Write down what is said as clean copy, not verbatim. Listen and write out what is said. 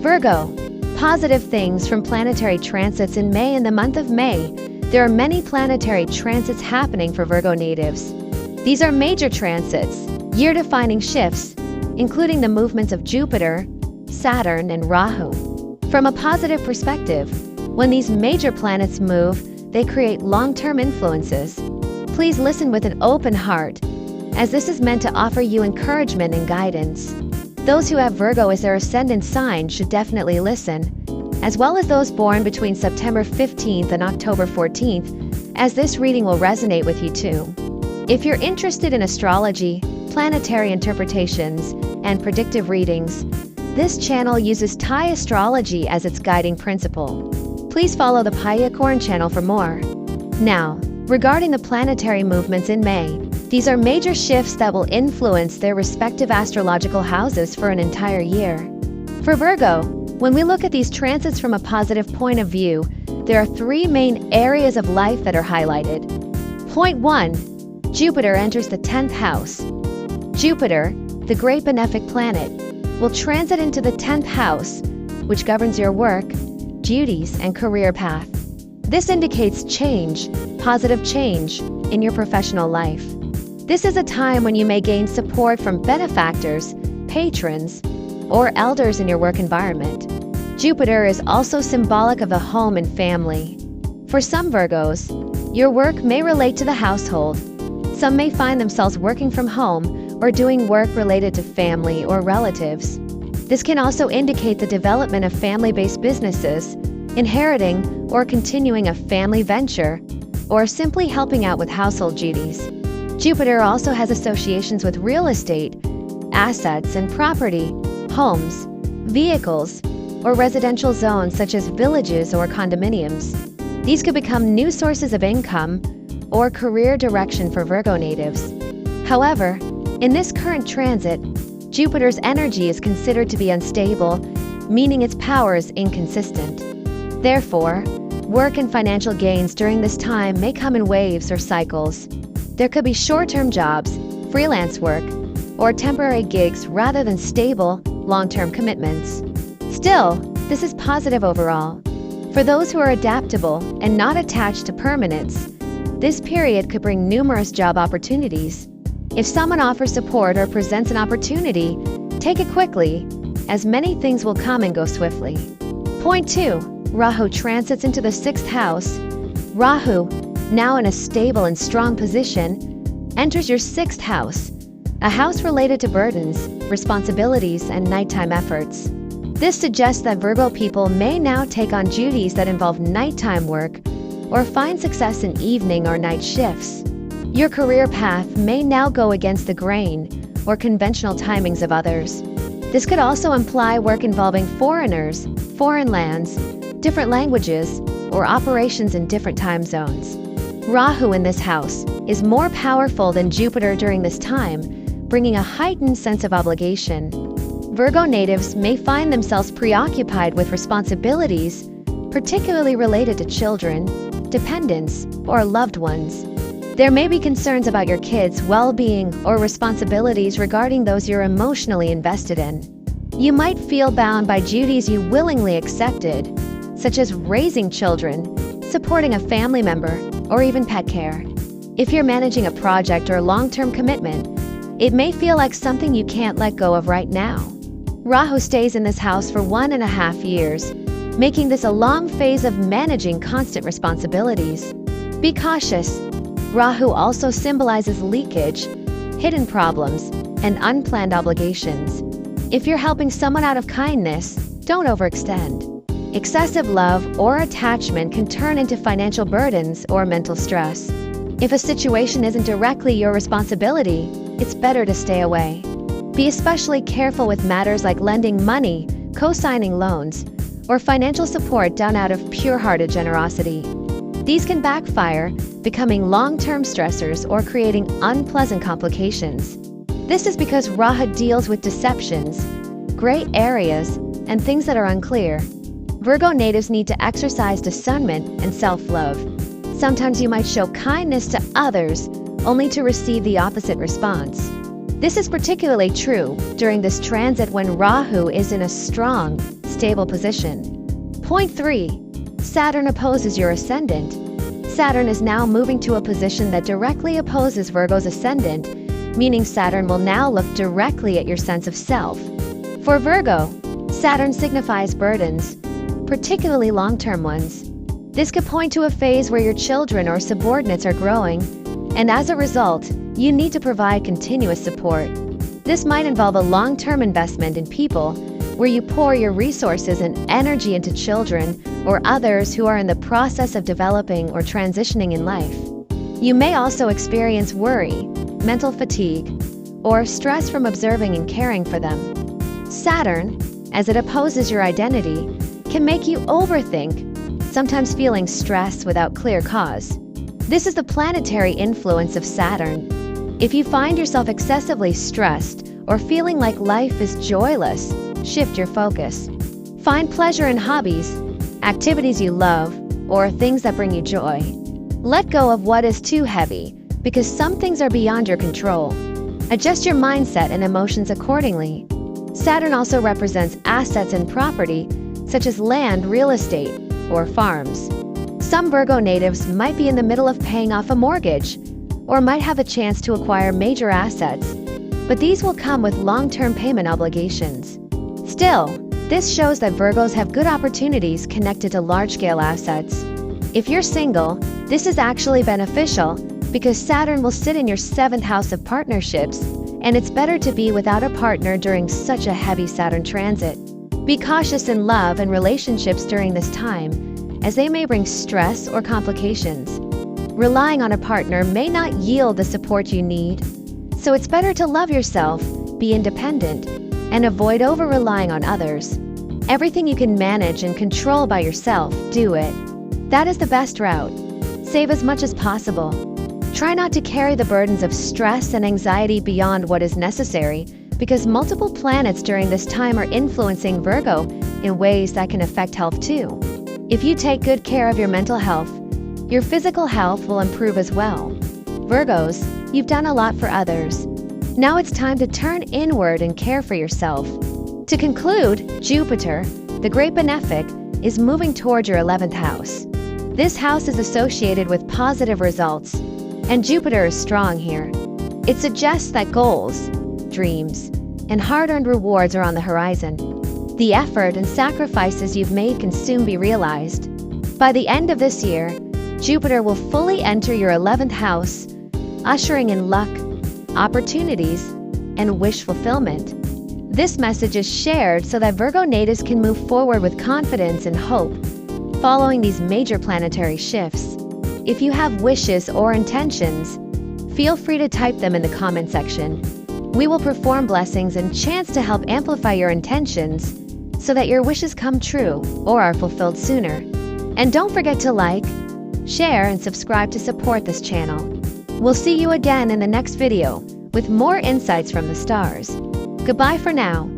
Virgo. Positive things from planetary transits in May. In the month of May, there are many planetary transits happening for Virgo natives. These are major transits, year-defining shifts, including the movements of Jupiter, Saturn, and Rahu. From a positive perspective, when these major planets move, they create long-term influences. Please listen with an open heart, as this is meant to offer you encouragement and guidance. Those who have Virgo as their ascendant sign should definitely listen, as well as those born between September 15th and October 14th, as this reading will resonate with you too. If you're interested in astrology, planetary interpretations, and predictive readings, this channel uses thaiastrology as its guiding principle. Please follow the Paiyakorn channel for more. Now, regarding the planetary movements in May, these are major shifts that will influence their respective astrological houses for an entire year. For Virgo, when we look at these transits from a positive point of view, there are three main areas of life that are highlighted. Point 1. Jupiter enters the 10th house. Jupiter, the great benefic planet, will transit into the 10th house, which governs your work, duties, and career path. This indicates change, positive change, in your professional life. This is a time when you may gain support from benefactors, patrons, or elders in your work environment. Jupiter is also symbolic of the home and family. For some Virgos, your work may relate to the household. Some may find themselves working from home or doing work related to family or relatives. This can also indicate the development of family-based businesses, inheriting or continuing a family venture, or simply helping out with household duties. Jupiter also has associations with real estate, assets and property, homes, vehicles, or residential zones such as villages or condominiums. These could become new sources of income or career direction for Virgo natives. However, in this current transit, Jupiter's energy is considered to be unstable, meaning its power is inconsistent. Therefore, work and financial gains during this time may come in waves or cycles. There could be short-term jobs, freelance work, or temporary gigs rather than stable, long-term commitments. Still, this is positive overall. For those who are adaptable and not attached to permanence, this period could bring numerous job opportunities. If someone offers support or presents an opportunity, take it quickly, as many things will come and go swiftly. Point 2. Rahu transits into the 6th house. Rahu, now in a stable and strong position, enters your 6th house, a house related to burdens, responsibilities, and nighttime efforts. This suggests that Virgo people may now take on duties that involve nighttime work or find success in evening or night shifts. Your career path may now go against the grain or conventional timings of others. This could also imply work involving foreigners, foreign lands, different languages, or operations in different time zones. Rahu in this house is more powerful than Jupiter during this time, bringing a heightened sense of obligation. Virgo natives may find themselves preoccupied with responsibilities, particularly related to children, dependents, or loved ones. There may be concerns about your kids' well-being or responsibilities regarding those you're emotionally invested in. You might feel bound by duties you willingly accepted, such as raising children, supporting a family member, or even pet care. If you're managing a project or long-term commitment, it may feel like something you can't let go of right now. Rahu stays in this house for 1.5 years, making this a long phase of managing constant responsibilities. Be cautious. Rahu also symbolizes leakage, hidden problems, and unplanned obligations. If you're helping someone out of kindness, don't overextend. Excessive love or attachment can turn into financial burdens or mental stress. If a situation isn't directly your responsibility, it's better to stay away. Be especially careful with matters like lending money, co-signing loans, or financial support done out of pure-hearted generosity. These can backfire, becoming long-term stressors or creating unpleasant complications. This is because Rahu deals with deceptions, gray areas, and things that are unclear. Virgo natives need to exercise discernment and self-love. Sometimes you might show kindness to others, only to receive the opposite response. This is particularly true during this transit when Rahu is in a strong, stable position. Point 3. Saturn opposes your ascendant. Saturn is now moving to a position that directly opposes Virgo's ascendant, meaning Saturn will now look directly at your sense of self. For Virgo, Saturn signifies burdens, particularly long-term ones. This could point to a phase where your children or subordinates are growing, and as a result, you need to provide continuous support. This might involve a long-term investment in people, where you pour your resources and energy into children or others who are in the process of developing or transitioning in life. You may also experience worry, mental fatigue, or stress from observing and caring for them. Saturn, as it opposes your identity, can make you overthink, sometimes feeling stress without clear cause. This is the planetary influence of Saturn. If you find yourself excessively stressed or feeling like life is joyless, shift your focus. Find pleasure in hobbies, activities you love, or things that bring you joy. Let go of what is too heavy, because some things are beyond your control. Adjust your mindset and emotions accordingly. Saturn also represents assets and property, such as land, real estate, or farms. Some Virgo natives might be in the middle of paying off a mortgage, or might have a chance to acquire major assets, but these will come with long-term payment obligations. Still, this shows that Virgos have good opportunities connected to large-scale assets. If you're single, this is actually beneficial because Saturn will sit in your 7th house of partnerships, and it's better to be without a partner during such a heavy Saturn transit. Be cautious in love and relationships during this time, as they may bring stress or complications. Relying on a partner may not yield the support you need, so it's better to love yourself, be independent, and avoid over-relying on others. Everything you can manage and control by yourself, do it. That is the best route. Save as much as possible. Try not to carry the burdens of stress and anxiety beyond what is necessary, because multiple planets during this time are influencing Virgo in ways that can affect health too. If you take good care of your mental health, your physical health will improve as well. Virgos, you've done a lot for others. Now it's time to turn inward and care for yourself. To conclude, Jupiter, the great benefic, is moving toward your 11th house. This house is associated with positive results, and Jupiter is strong here. It suggests that goals, dreams, and hard-earned rewards are on the horizon. The effort and sacrifices you've made can soon be realized. By the end of this year, Jupiter will fully enter your 11th house, ushering in luck, opportunities, and wish fulfillment. This message is shared so that Virgo natives can move forward with confidence and hope, following these major planetary shifts. If you have wishes or intentions, feel free to type them in the comment section. We will perform blessings and chants to help amplify your intentions so that your wishes come true or are fulfilled sooner. And don't forget to like, share, and subscribe to support this channel. We'll see you again in the next video with more insights from the stars. Goodbye for now.